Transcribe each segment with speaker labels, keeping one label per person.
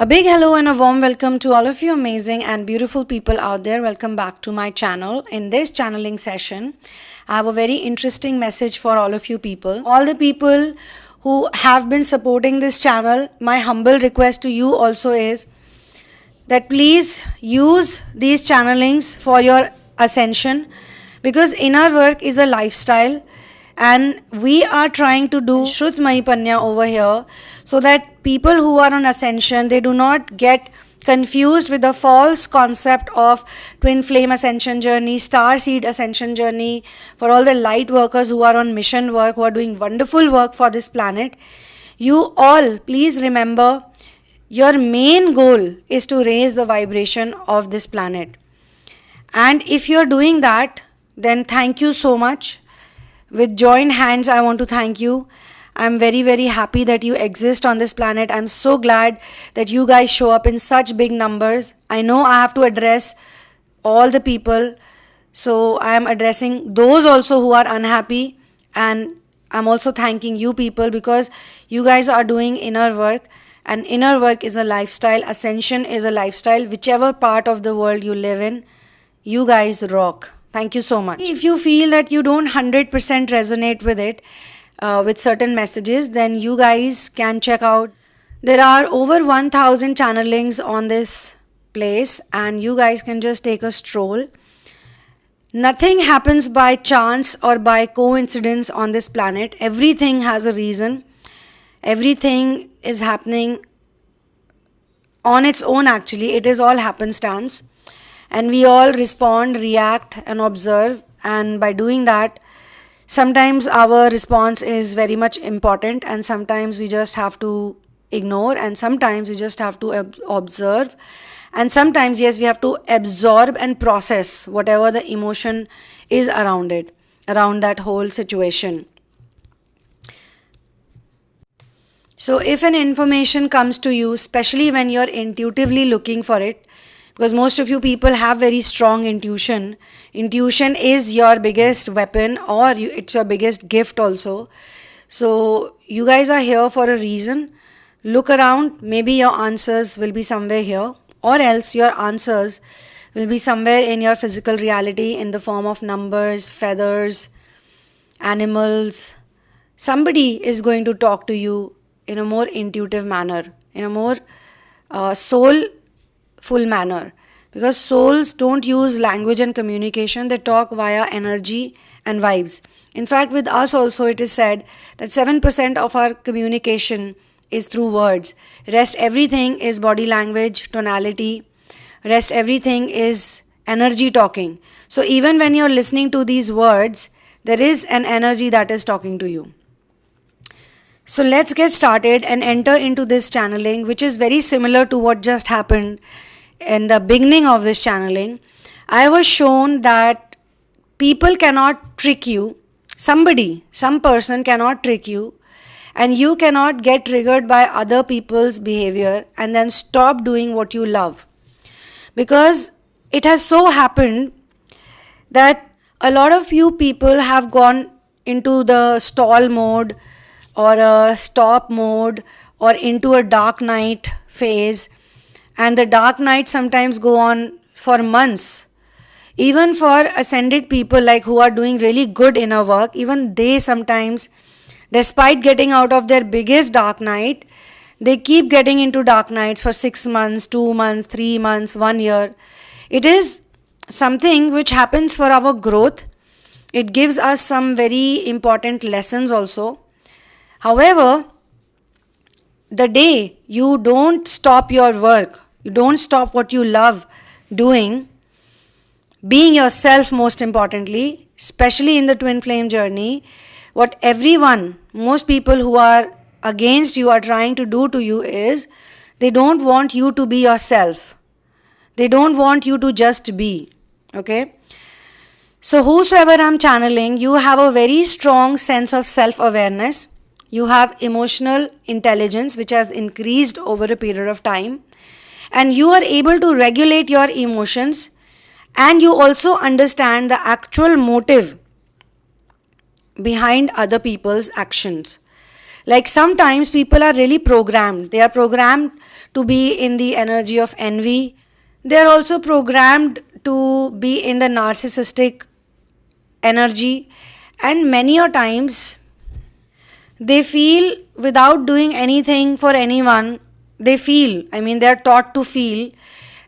Speaker 1: A big hello and a warm welcome to all of you amazing and beautiful people out there. Welcome back to my channel. In this channeling session, I have a very interesting message for all of you people. All the people who have been supporting this channel, my humble request to you also is that please use these channelings for your ascension, because inner work is a lifestyle and we are trying to do Shrutmayi Panya over here so that people who are on ascension, they do not get confused with the false concept of twin flame ascension journey, star seed ascension journey. For all the light workers who are on mission work, who are doing wonderful work for this planet, you all please remember your main goal is to raise the vibration of this planet. And if you're doing that, then thank you so much. With joined hands, I want to thank you. I'm very, very happy that you exist on this planet. I'm so glad that you guys show up in such big numbers. I know I have to address all the people. So I am addressing those also who are unhappy. And I'm also thanking you people because you guys are doing inner work. And inner work is a lifestyle. Ascension is a lifestyle. Whichever part of the world you live in, you guys rock. Thank you so much. If you feel that you don't 100% resonate with it, with certain messages, then you guys can check out. There are over 1000 channelings on this place and you guys can just take a stroll. Nothing happens by chance or by coincidence on this planet. Everything has a reason. Everything is happening on its own actually. It is all happenstance. And we all respond, react and observe, and by doing that, sometimes our response is very much important and sometimes we just have to ignore and sometimes we just have to observe, and sometimes yes, we have to absorb and process whatever the emotion is around it, around that whole situation. So if an information comes to you, especially when you're intuitively looking for it, because most of you people have very strong intuition. Intuition is your biggest weapon, or it's your biggest gift also. So you guys are here for a reason. Look around, maybe your answers will be somewhere here, or else your answers will be somewhere in your physical reality in the form of numbers, feathers, animals. Somebody is going to talk to you in a more intuitive manner, in a more soulful manner, because souls don't use language and communication. They talk via energy and vibes. In fact, with us also it is said that 7% of our communication is through words. Rest everything is body language, tonality. Rest everything is energy talking. So even when you're listening to these words, there is an energy that is talking to you. So let's get started and enter into this channeling, which is very similar to what just happened in the beginning of this channeling. I was shown that people cannot trick you. Some person cannot trick you, and you cannot get triggered by other people's behavior and then stop doing what you love. Because it has so happened that a lot of you people have gone into the stall mode or a stop mode or into a dark night phase. And the dark nights sometimes go on for months. Even for ascended people like who are doing really good inner work, even they sometimes, despite getting out of their biggest dark night, they keep getting into dark nights for 6 months, 2 months, 3 months, 1 year. It is something which happens for our growth. It gives us some very important lessons also. However, the day you don't stop your work, you don't stop what you love doing, being yourself most importantly, especially in the twin flame journey, what everyone, most people who are against you are trying to do to you is, they don't want you to be yourself. They don't want you to just be. Okay? So whosoever I'm channeling, you have a very strong sense of self-awareness. You have emotional intelligence which has increased over a period of time, and you are able to regulate your emotions, and you also understand the actual motive behind other people's actions. Like sometimes people are really programmed. They are programmed to be in the energy of envy. They are also programmed to be in the narcissistic energy. And many a times they feel without doing anything for anyone, they are taught to feel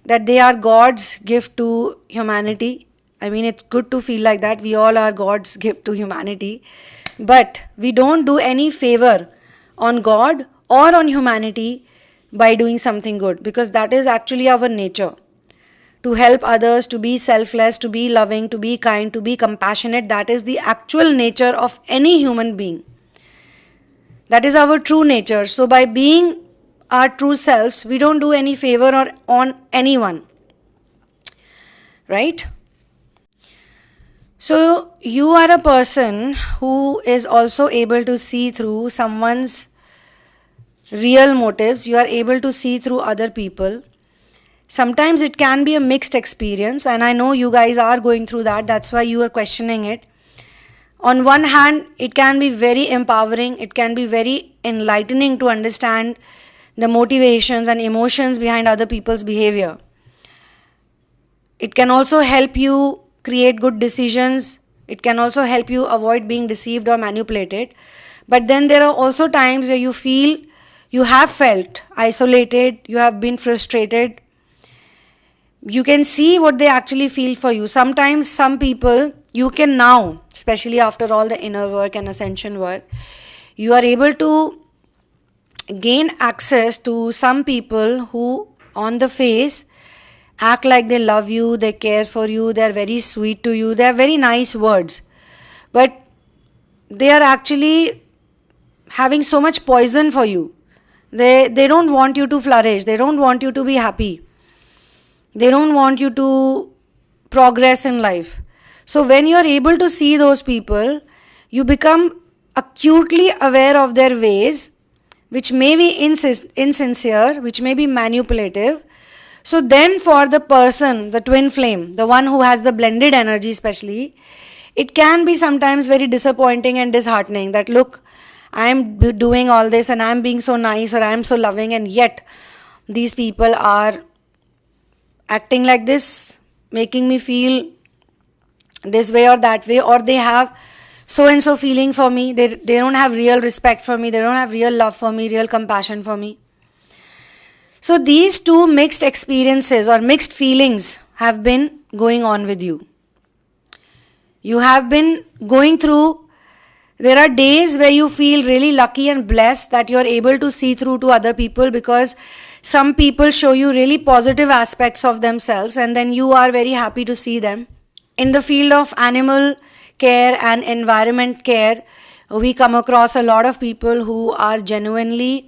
Speaker 1: that they are God's gift to humanity. It's good to feel like that. We all are God's gift to humanity. But we don't do any favor on God or on humanity by doing something good, because that is actually our nature. To help others, to be selfless, to be loving, to be kind, to be compassionate, that is the actual nature of any human being. That is our true nature. So by being our true selves, we don't do any favor on anyone. Right? So you are a person who is also able to see through someone's real motives. You are able to see through other people. Sometimes it can be a mixed experience, and I know you guys are going through that. That's why you are questioning it. On one hand, it can be very empowering. It can be very enlightening to understand the motivations and emotions behind other people's behavior. It can also help you create good decisions. It can also help you avoid being deceived or manipulated. But then there are also times where you have felt isolated, you have been frustrated. You can see what they actually feel for you. Sometimes some people, you can now, especially after all the inner work and ascension work, you are able to gain access to some people who on the face act like they love you, they care for you, they are very sweet to you, they are very nice words. But they are actually having so much poison for you. They don't want you to flourish. They don't want you to be happy. They don't want you to progress in life. So when you are able to see those people, you become acutely aware of their ways, which may be insincere, which may be manipulative. So then for the person, the twin flame, the one who has the blended energy especially, it can be sometimes very disappointing and disheartening that, look, I am doing all this and I am being so nice or I am so loving, and yet these people are acting like this, making me feel this way or that way, or they have so and so feeling for me. They don't have real respect for me. They don't have real love for me, real compassion for me. So these two mixed experiences or mixed feelings have been going on with you. You have been going through. There are days where you feel really lucky and blessed that you are able to see through to other people, because some people show you really positive aspects of themselves and then you are very happy to see them. In the field of animal care and environment care, we come across a lot of people who are genuinely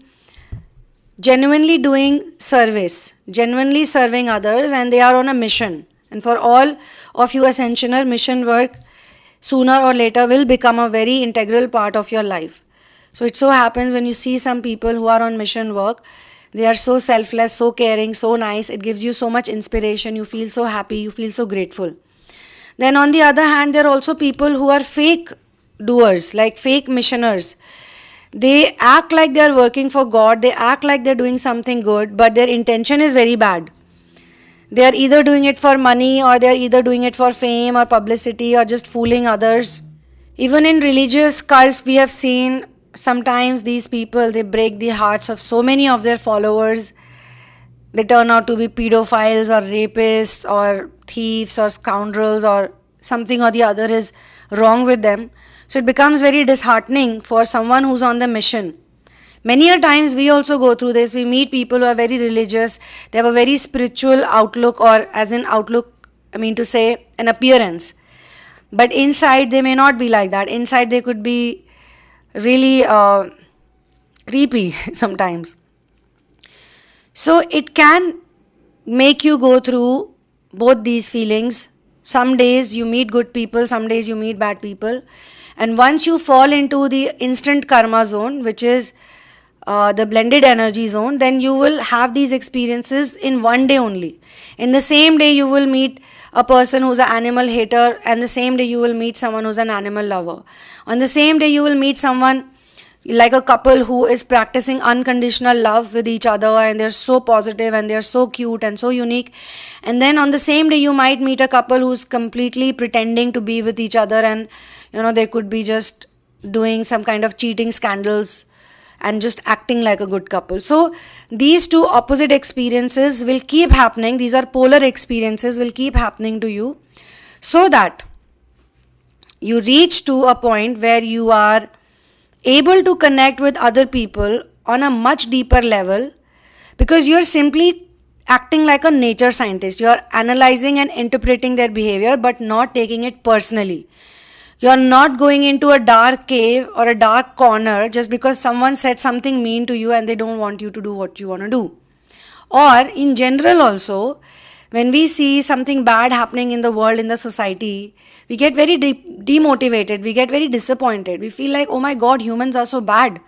Speaker 1: doing service, genuinely serving others, and they are on a mission. And for all of you Ascensioner, mission work sooner or later will become a very integral part of your life. So it so happens when you see some people who are on mission work, they are so selfless, so caring, so nice, it gives you so much inspiration, you feel so happy, you feel so grateful. Then on the other hand, there are also people who are fake doers, like fake missioners. They act like they are working for God, they act like they are doing something good, but their intention is very bad. They are either doing it for money, or they are either doing it for fame or publicity, or just fooling others. Even in religious cults, we have seen sometimes these people, they break the hearts of so many of their followers. They turn out to be pedophiles or rapists or thieves or scoundrels, or something or the other is wrong with them. So it becomes very disheartening for someone who's on the mission. Many a times we also go through this. We meet people who are very religious. They have a very spiritual outlook, or as in outlook, to say an appearance. But inside they may not be like that. Inside they could be really creepy sometimes. So it can make you go through both these feelings. Some days you meet good people, some days you meet bad people. And once you fall into the instant karma zone, which is the blended energy zone, then you will have these experiences in one day only. In the same day you will meet a person who's an animal hater, and the same day you will meet someone who's an animal lover. On the same day you will meet someone like a couple who is practicing unconditional love with each other, and they're so positive and they're so cute and so unique. And then on the same day you might meet a couple who's completely pretending to be with each other, and they could be just doing some kind of cheating scandals and just acting like a good couple. So these two opposite experiences will keep happening. These are polar experiences, will keep happening to you, so that you reach to a point where you are able to connect with other people on a much deeper level, because you're simply acting like a nature scientist. You're analyzing and interpreting their behavior, but not taking it personally. You're not going into a dark cave or a dark corner just because someone said something mean to you and they don't want you to do what you want to do. Or in general also, when we see something bad happening in the world, in the society, we get very demotivated, we get very disappointed. We feel like, oh my God, humans are so bad.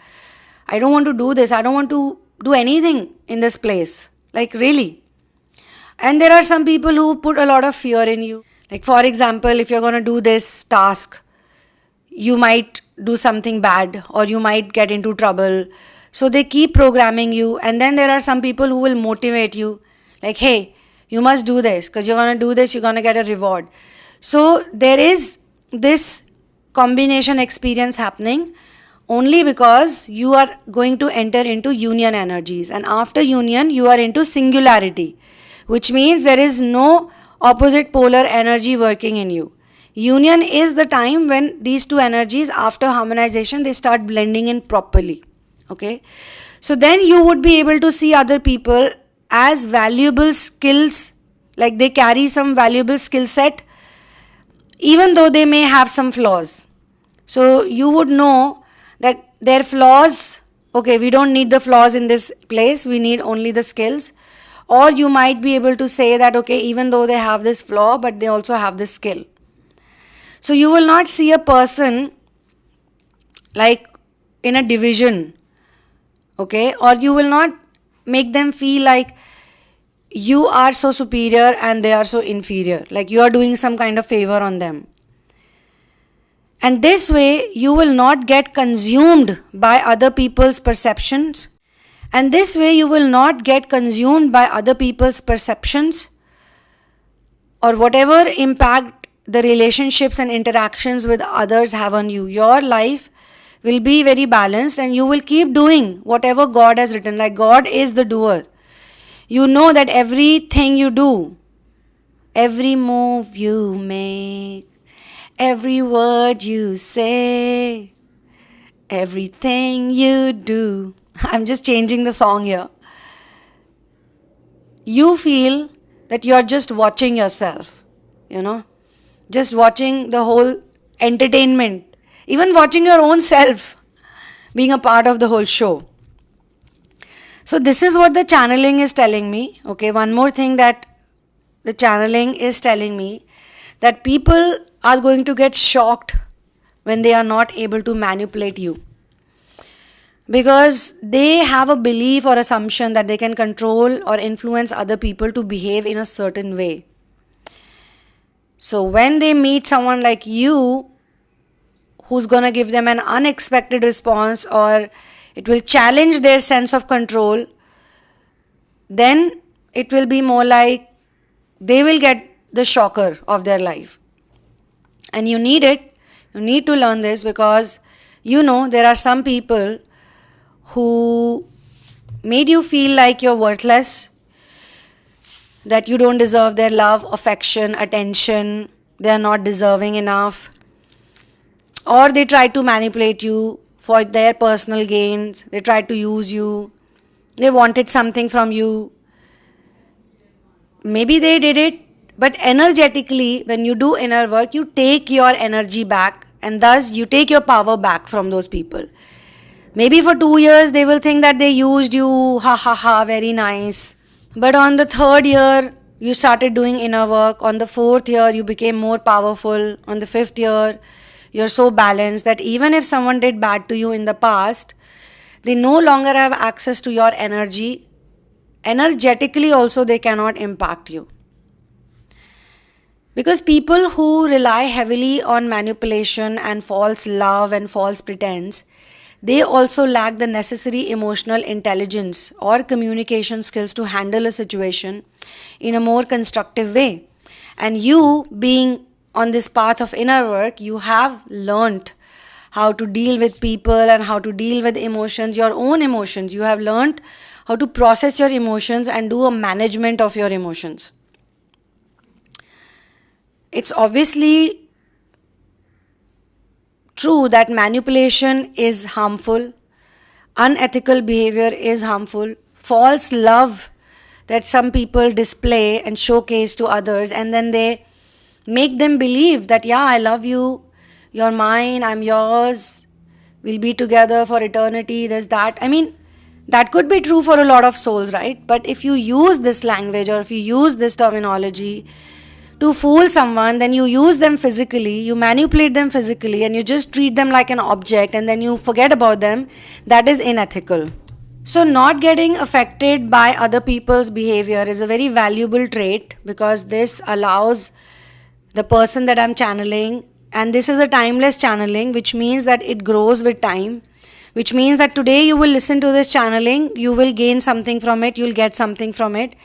Speaker 1: I don't want to do this. I don't want to do anything in this place. Like really. And there are some people who put a lot of fear in you. Like for example, if you're going to do this task, you might do something bad or you might get into trouble. So they keep programming you. And then there are some people who will motivate you. Like, hey, you must do this, because you're going to do this, you're going to get a reward. So there is this combination experience happening only because you are going to enter into union energies. And after union, you are into singularity, which means there is no opposite polar energy working in you. Union is the time when these two energies, after harmonization, they start blending in properly. Okay. So then you would be able to see other people as valuable skills, like they carry some valuable skill set, even though they may have some flaws. So you would know that their flaws, okay, we don't need the flaws in this place, we need only the skills. Or you might be able to say that, okay, even though they have this flaw, but they also have this skill. So you will not see a person like in a division, okay, or you will not make them feel like you are so superior and they are so inferior, like you are doing some kind of favor on them. And this way you will not get consumed by other people's perceptions. And this way you will not get consumed by other people's perceptions or whatever impact the relationships and interactions with others have on you. Your life will be very balanced and you will keep doing whatever God has written. Like God is the doer. You know that everything you do, every move you make, every word you say, everything you do. I'm just changing the song here. You feel that you're just watching yourself, just watching the whole entertainment, even watching your own self being a part of the whole show. So this is what the channeling is telling me. Okay, one more thing that the channeling is telling me, that people are going to get shocked when they are not able to manipulate you, because they have a belief or assumption that they can control or influence other people to behave in a certain way. So when they meet someone like you who's going to give them an unexpected response, or it will challenge their sense of control, then it will be more like they will get the shocker of their life. And you need it. You need to learn this, because there are some people who made you feel like you're worthless, that you don't deserve their love, affection, attention, they are not deserving enough. Or they try to manipulate you for their personal gains, they tried to use you, they wanted something from you. Maybe they did it, but energetically, when you do inner work, you take your energy back, and thus you take your power back from those people. Maybe for 2 years they will think that they used you, ha ha ha, very nice. But on the 3rd year, you started doing inner work. On the 4th year, you became more powerful. On the 5th year, you're so balanced that even if someone did bad to you in the past, they no longer have access to your energy. Energetically also, they cannot impact you. Because people who rely heavily on manipulation and false love and false pretense, they also lack the necessary emotional intelligence or communication skills to handle a situation in a more constructive way. And you, being on this path of inner work, you have learned how to deal with people and how to deal with emotions, your own emotions. You have learned how to process your emotions and do a management of your emotions. It's obviously true that manipulation is harmful, unethical behavior is harmful, false love that some people display and showcase to others, and then they make them believe that, yeah, I love you, you're mine, I'm yours, we'll be together for eternity, there's that. I mean, that could be true for a lot of souls, right? But if you use this language or if you use this terminology to fool someone, then you use them physically, you manipulate them physically, and you just treat them like an object and then you forget about them. That is unethical. So not getting affected by other people's behavior is a very valuable trait, because this allows the person that I'm channeling, and this is a timeless channeling, which means that it grows with time, which means that today you will listen to this channeling, you will gain something from it, you'll get something from it.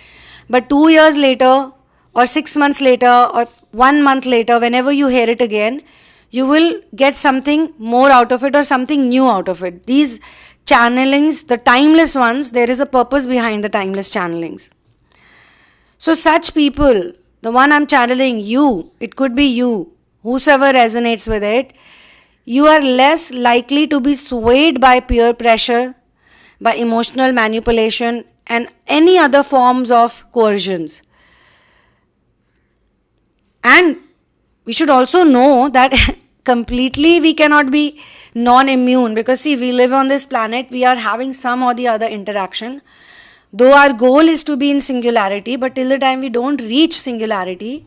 Speaker 1: But 2 years later, or 6 months later, or 1 month later, whenever you hear it again, you will get something more out of it or something new out of it. These channelings, the timeless ones, there is a purpose behind the timeless channelings. So such people, the one I'm channeling, you, it could be you, whosoever resonates with it, you are less likely to be swayed by peer pressure, by emotional manipulation, and any other forms of coercions. And we should also know that completely we cannot be non-immune, because see, we live on this planet, we are having some or the other interaction. Though our goal is to be in singularity, but till the time we don't reach singularity,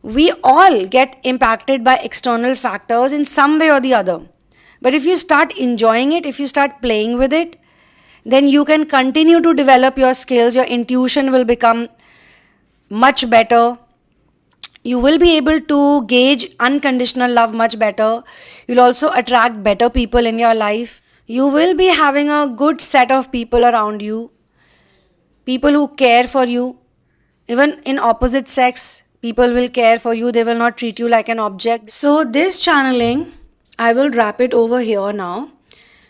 Speaker 1: we all get impacted by external factors in some way or the other. But if you start enjoying it, if you start playing with it, then you can continue to develop your skills, your intuition will become much better. You will be able to gauge unconditional love much better. You'll also attract better people in your life. You will be having a good set of people around you, people who care for you. Even in opposite sex, people will care for you. They will not treat you like an object. So this channeling, I will wrap it over here now.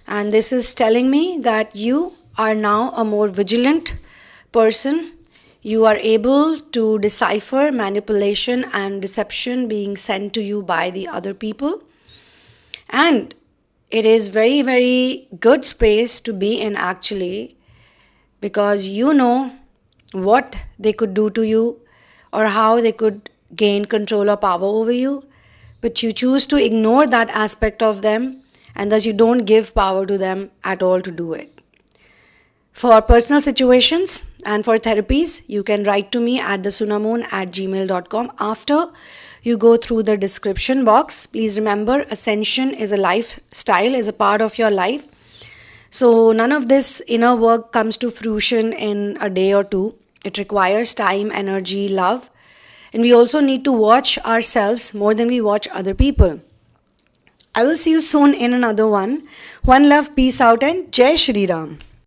Speaker 1: And this is telling me that you are now a more vigilant person. You are able to decipher manipulation and deception being sent to you by the other people. And it is very, very good space to be in actually, because you know what they could do to you or how they could gain control or power over you. But you choose to ignore that aspect of them, and thus you don't give power to them at all to do it. For personal situations and for therapies, you can write to me at thesunamoon@gmail.com after you go through the description box. Please remember, ascension is a lifestyle, is a part of your life. So none of this inner work comes to fruition in a day or two. It requires time, energy, love. And we also need to watch ourselves more than we watch other people. I will see you soon in another one. One love, peace out, and Jai Shri Ram.